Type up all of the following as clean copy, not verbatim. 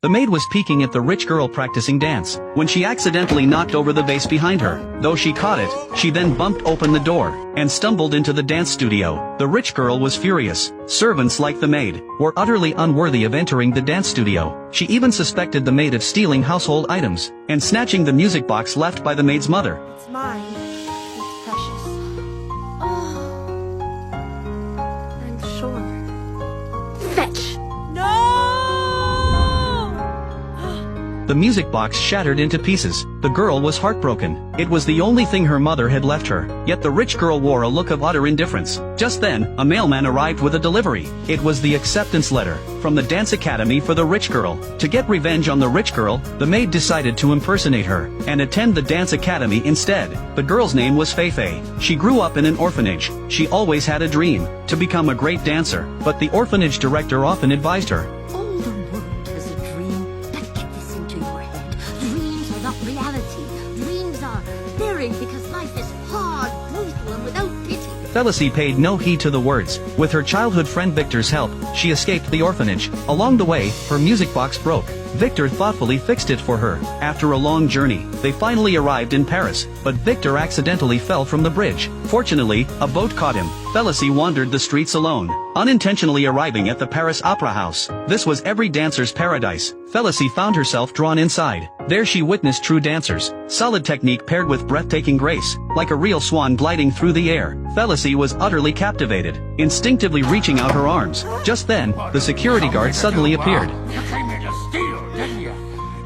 The maid was peeking at the rich girl practicing dance, when she accidentally knocked over the vase behind her. Though she caught it, she then bumped open the door, and stumbled into the dance studio. The rich girl was furious. Servants like the maid were utterly unworthy of entering the dance studio. She even suspected the maid of stealing household items, and snatching the music box left by the maid's mother. It's mine. It's precious. Oh, I'm sure. Fetch! No! The music box shattered into pieces. The girl was heartbroken. It was the only thing her mother had left her. Yet the rich girl wore a look of utter indifference. Just then, a mailman arrived with a delivery. It was the acceptance letter from the dance academy for the rich girl. To get revenge on the rich girl, the maid decided to impersonate her and attend the dance academy instead. The girl's name was Feifei. She grew up in an orphanage. She always had a dream to become a great dancer, but the orphanage director often advised her, All the world has a dream, but get this into your head. Dreams are not reality. Dreams are buried because life is hard, brutal, and without pity. Felicie paid no heed to the words. With her childhood friend Victor's help, she escaped the orphanage. Along the way, her music box broke. Victor thoughtfully fixed it for her. After a long journey, they finally arrived in Paris, but Victor accidentally fell from the bridge. Fortunately, a boat caught him. Felicie wandered the streets alone, unintentionally arriving at the Paris Opera House. This was every dancer's paradise. Felicie found herself drawn inside. There she witnessed true dancers. Solid technique paired with breathtaking grace. Like a real swan gliding through the air, Felicie was utterly captivated, instinctively reaching out her arms. Just then, the security guard suddenly appeared. You came here to steal, didn't you?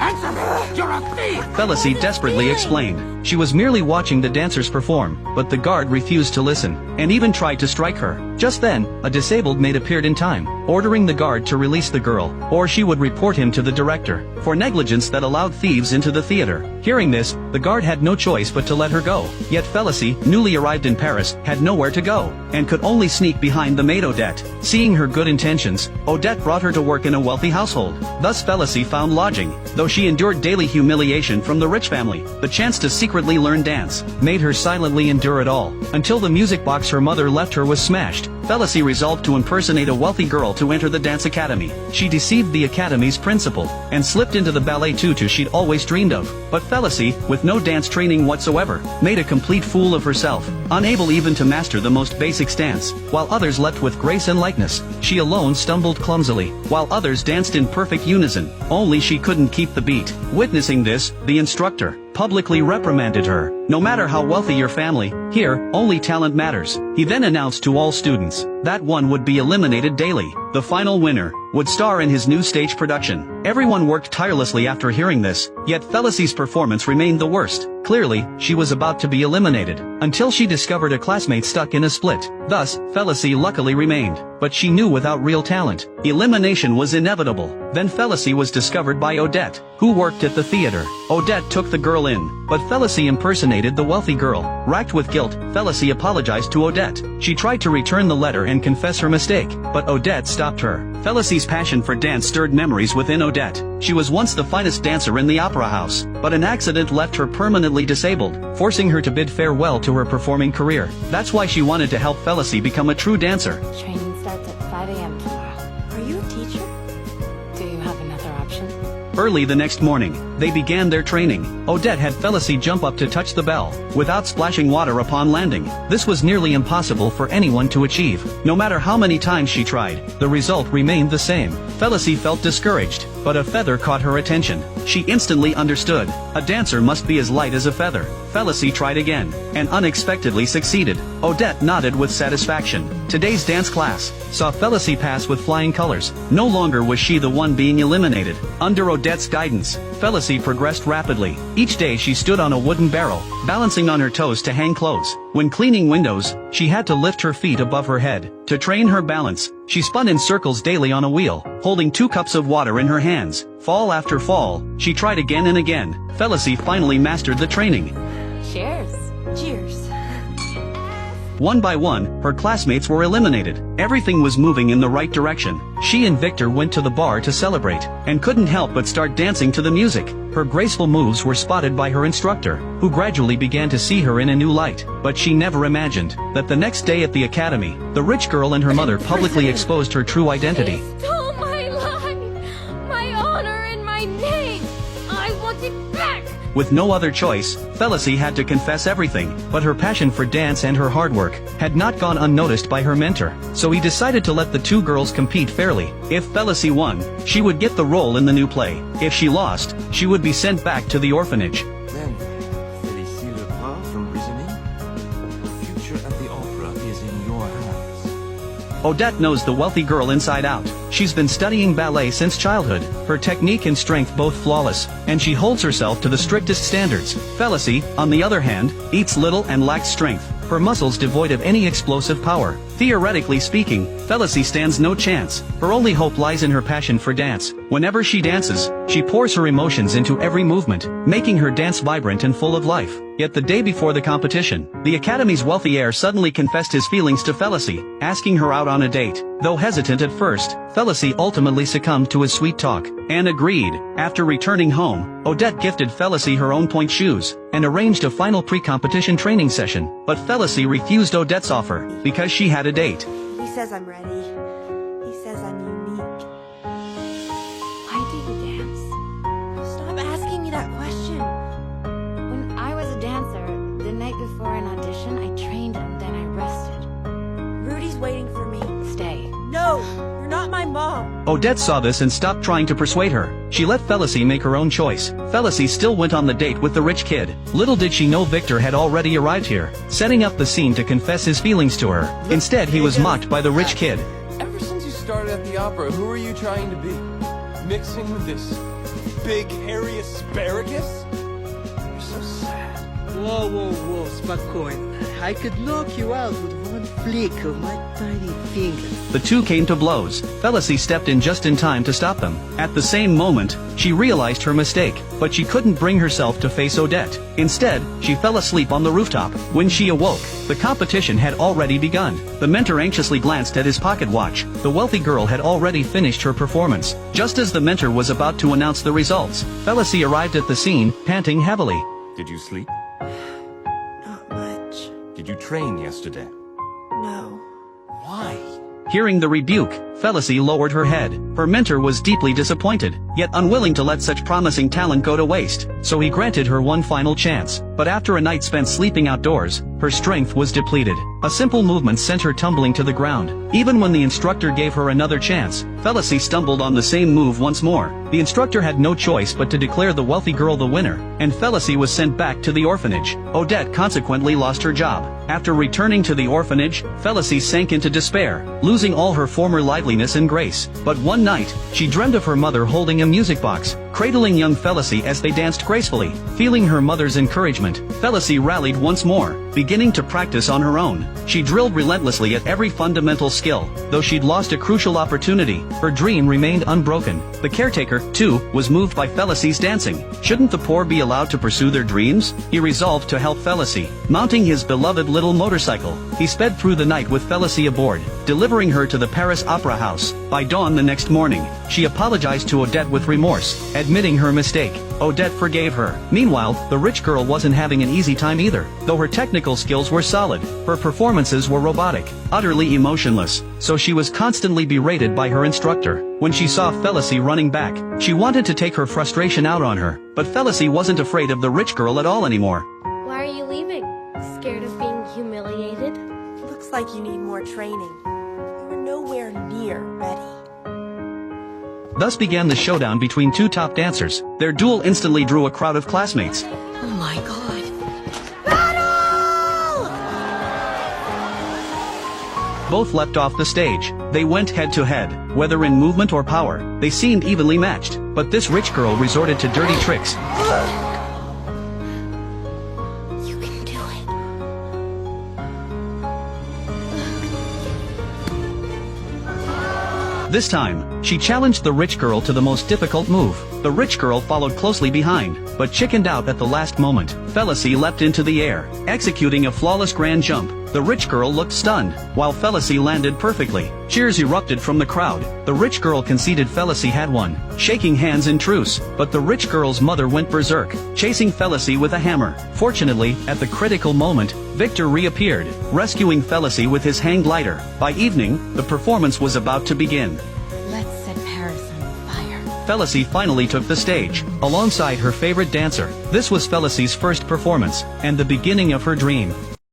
Answer me! You're a thief! Felicie desperately explained. She was merely watching the dancers perform, but the guard refused to listen, and even tried to strike her. Just then, a disabled maid appeared in time, ordering the guard to release the girl, or she would report him to the director for negligence that allowed thieves into the theater. Hearing this, the guard had no choice but to let her go. Yet Felicie, newly arrived in Paris, had nowhere to go, and could only sneak behind the maid Odette. Seeing her good intentions, Odette brought her to work in a wealthy household. Thus Felicie found lodging. Though she endured daily humiliation from the rich family, the chance to secretly learn dance made her silently endure it all, until the music box her mother left her was smashed. Felicie resolved to impersonate a wealthy girl to enter the dance academy. She deceived the academy's principal, and slipped into the ballet tutu she'd always dreamed of. But Felicie, with no dance training whatsoever, made a complete fool of herself, unable even to master the most basic stance. While others leapt with grace and lightness, she alone stumbled clumsily, while others danced in perfect unison. Only she couldn't keep the beat. Witnessing this, the instructor publicly reprimanded her. No matter how wealthy your family, here, only talent matters. He then announced to all students that one would be eliminated daily. The final winner would star in his new stage production. Everyone worked tirelessly after hearing this, yet Felicie's performance remained the worst. Clearly, she was about to be eliminated, until she discovered a classmate stuck in a split. Thus, Felicie luckily remained, but she knew without real talent, elimination was inevitable. Then Felicie was discovered by Odette, who worked at the theater. Odette took the girl in, but Felicie impersonated the wealthy girl. Racked with guilt, Felicie apologized to Odette. She tried to return the letter and confess her mistake, but Odette stopped her. Felicie's passion for dance stirred memories within Odette. She was once the finest dancer in the opera house, but an accident left her permanently disabled, forcing her to bid farewell to her performing career. That's why she wanted to help Felicie become a true dancer. Training starts at 5 a.m. tomorrow. Are you a teacher? Do you have another option? Early the next morning, they began their training. Odette had Felicie jump up to touch the bell, without splashing water upon landing. This was nearly impossible for anyone to achieve. No matter how many times she tried, the result remained the same. Felicie felt discouraged, but a feather caught her attention. She instantly understood. A dancer must be as light as a feather. Felicie tried again, and unexpectedly succeeded. Odette nodded with satisfaction. Today's dance class saw Felicie pass with flying colors. No longer was she the one being eliminated. Under Odette's guidance, Felicie progressed rapidly. Each day she stood on a wooden barrel, balancing on her toes to hang clothes. When cleaning windows, she had to lift her feet above her head. To train her balance, she spun in circles daily on a wheel, holding 2 cups of water in her hands. Fall after fall, she tried again and again. Felicie finally mastered the training. Cheers. Cheers. One by one, her classmates were eliminated. Everything was moving in the right direction. She and Victor went to the bar to celebrate, and couldn't help but start dancing to the music. Her graceful moves were spotted by her instructor, who gradually began to see her in a new light. But she never imagined that the next day at the academy, the rich girl and her mother publicly exposed her true identity. Stole my life, my honor, and my my name! I want it back! With no other choice, Felicity had to confess everything, but her passion for dance and her hard work had not gone unnoticed by her mentor, so he decided to let the two girls compete fairly. If Felicity won, she would get the role in the new play. If she lost, she would be sent back to the orphanage. Then, Félicie Lebrun from Brittany, the future at the opera is in your hands. Odette knows the wealthy girl inside out. She's been studying ballet since childhood, her technique and strength both flawless, and she holds herself to the strictest standards. Felicity, on the other hand, eats little and lacks strength, her muscles devoid of any explosive power. Theoretically speaking, Felicity stands no chance. Her only hope lies in her passion for dance. Whenever she dances, she pours her emotions into every movement, making her dance vibrant and full of life. Yet the day before the competition, the Academy's wealthy heir suddenly confessed his feelings to Felicity, asking her out on a date. Though hesitant at first, Felicity ultimately succumbed to his sweet talk, and agreed. After returning home, Odette gifted Felicity her own point shoes, and arranged a final pre-competition training session. But Felicity refused Odette's offer, because she had a date. He says I'm ready. He says I'm unique. Why do you dance? Stop asking me that question. When I was a dancer, the night before an audition, I trained and then I rested. Rudy's waiting for me. Stay. No, you're not my mom. Odette saw this and stopped trying to persuade her. She let Felicity make her own choice. Felicity still went on the date with the rich kid. Little did she know Victor had already arrived here, setting up the scene to confess his feelings to her. Instead, he was mocked by the rich kid. Ever since you started at the opera, who are you trying to be? Mixing with this big, hairy asparagus? You're so sad. Whoa, whoa, whoa, spokojnie. I could knock you out with one flick of my tiny finger. The two came to blows. Felicity stepped in just in time to stop them. At the same moment, she realized her mistake, but she couldn't bring herself to face Odette. Instead, she fell asleep on the rooftop. When she awoke, the competition had already begun. The mentor anxiously glanced at his pocket watch. The wealthy girl had already finished her performance. Just as the mentor was about to announce the results, Felicity arrived at the scene, panting heavily. Did you sleep? Not much. Did you train yesterday? No. Why? Hearing the rebuke, Felicity lowered her head. Her mentor was deeply disappointed, yet unwilling to let such promising talent go to waste, so he granted her one final chance. But after a night spent sleeping outdoors, her strength was depleted. A simple movement sent her tumbling to the ground. Even when the instructor gave her another chance, Felicity stumbled on the same move once more. The instructor had no choice but to declare the wealthy girl the winner, and Felicity was sent back to the orphanage. Odette consequently lost her job. After returning to the orphanage, Felicity sank into despair, losing all her former liveliness and grace. But one night, she dreamed of her mother holding a music box, cradling young Felicity as they danced gracefully. Feeling her mother's encouragement, Felicity rallied once more, beginning to practice on her own. She drilled relentlessly at every fundamental skill. Though she'd lost a crucial opportunity, her dream remained unbroken. The caretaker, too, was moved by Felicity's dancing. Shouldn't the poor be allowed to pursue their dreams? He resolved to help Felicity. Mounting his beloved little motorcycle, he sped through the night with Felicity aboard, delivering her to the Paris Opera House. By dawn the next morning, she apologized to Odette with remorse, admitting her mistake. Odette forgave her. Meanwhile, the rich girl wasn't having an easy time either. Though her technical skills were solid, her performances were robotic, utterly emotionless, so she was constantly berated by her instructor. When she saw Felicity running back, she wanted to take her frustration out on her, but Felicity wasn't afraid of the rich girl at all anymore. Why are you leaving? Scared of being humiliated? Looks like you need more training. You're nowhere near ready. Thus began the showdown between two top dancers. Their duel instantly drew a crowd of classmates. Oh my god. Both leapt off the stage. They went head to head. Whether in movement or power, they seemed evenly matched. But this rich girl resorted to dirty tricks. You can do it. This time, she challenged the rich girl to the most difficult move. The rich girl followed closely behind, but chickened out at the last moment. Felicity leapt into the air, executing a flawless grand jump. The rich girl looked stunned, while Felicity landed perfectly. Cheers erupted from the crowd. The rich girl conceded Felicity had won, shaking hands in truce. But the rich girl's mother went berserk, chasing Felicity with a hammer. Fortunately, at the critical moment, Victor reappeared, rescuing Felicity with his hang glider. By evening, the performance was about to begin. Let's set Paris on fire. Felicie finally took the stage, alongside her favorite dancer. This was Felicie's first performance, and the beginning of her dream.